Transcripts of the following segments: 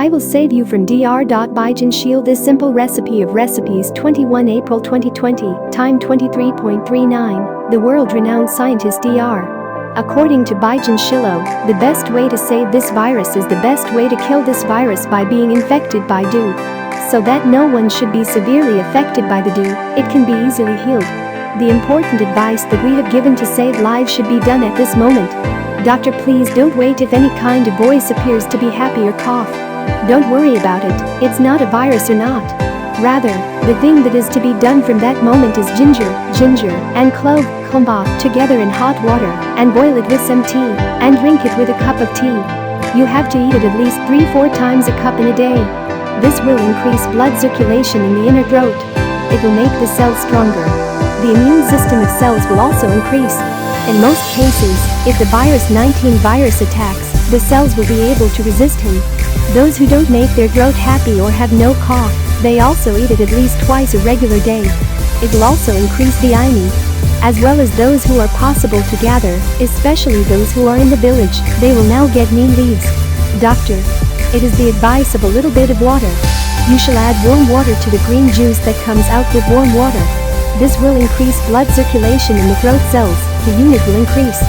I will save you from Dr. Bijan Sheel. This simple recipe of recipes. 21 April 2020, time 23.39, the world-renowned scientist Dr. According to Bijan Shil, the best way to save this virus is the best way to kill this virus by being infected by dew. So that no one should be severely affected by the dew, it can be easily healed. The important advice that we have given to save lives should be done at this moment. Doctor, please don't wait if any kind of voice appears to be happy or cough. Don't worry about it, it's not a virus or not. Rather, the thing that is to be done from that moment is ginger, and clove, together in hot water, and boil it with some tea, and drink it with a cup of tea. You have to eat it at least 3-4 times a cup in a day. This will increase blood circulation in the inner throat. It will make the cells stronger. The immune system of cells will also increase. In most cases, if the virus-19 virus attacks, the cells will be able to resist him. Those who don't make their throat happy or have no cough, they also eat it at least twice a regular day. It will also increase the immune, as well as those who are possible to gather, especially those who are in the village, they will now get neem leaves. Doctor, it is the advice of a little bit of water. You shall add warm water to the green juice that comes out with warm water. This will increase blood circulation in the throat cells, the unit will increase.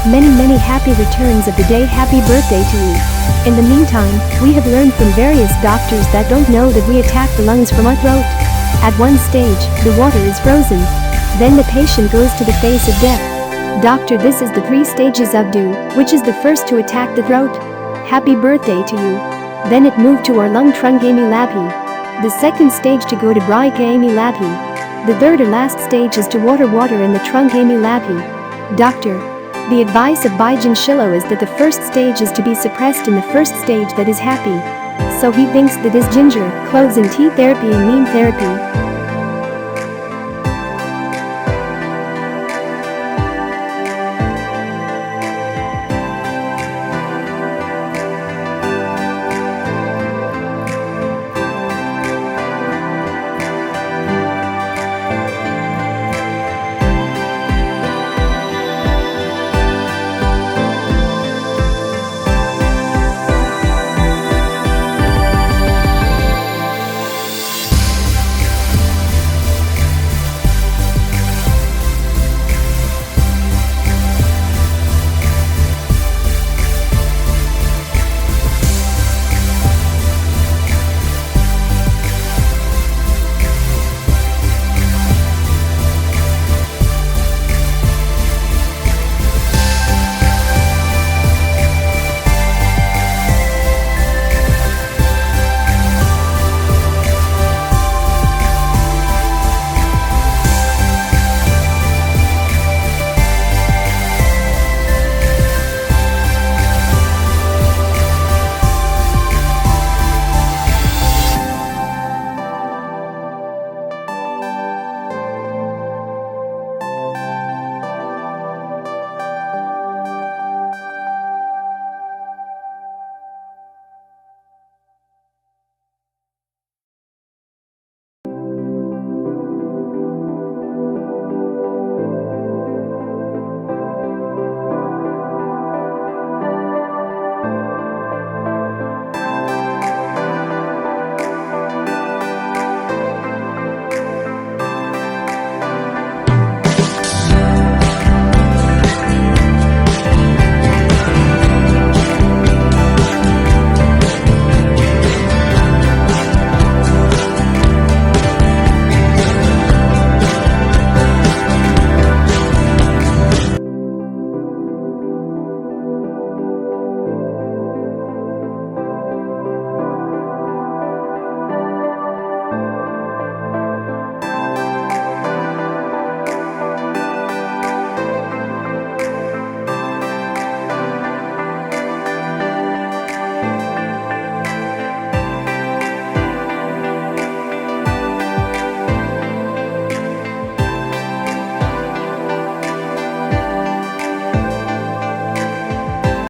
Many happy returns of the day. Happy birthday to you. In the meantime, we have learned from various doctors that don't know that we attack the lungs from our throat. At one stage, the water is frozen. Then the patient goes to the face of death. Doctor, this is the 3 stages of dew, which is the first to attack the throat. Happy birthday to you. Then it moved to our lung trunk amy labhi. The second stage to go to brike amy labhi. The third or last stage is to water in the trunk amy labhi. Doctor, the advice of Bijan Shil is that the first stage is to be suppressed in the first stage that is happy. So he thinks that is ginger, cloves and tea therapy and neem therapy.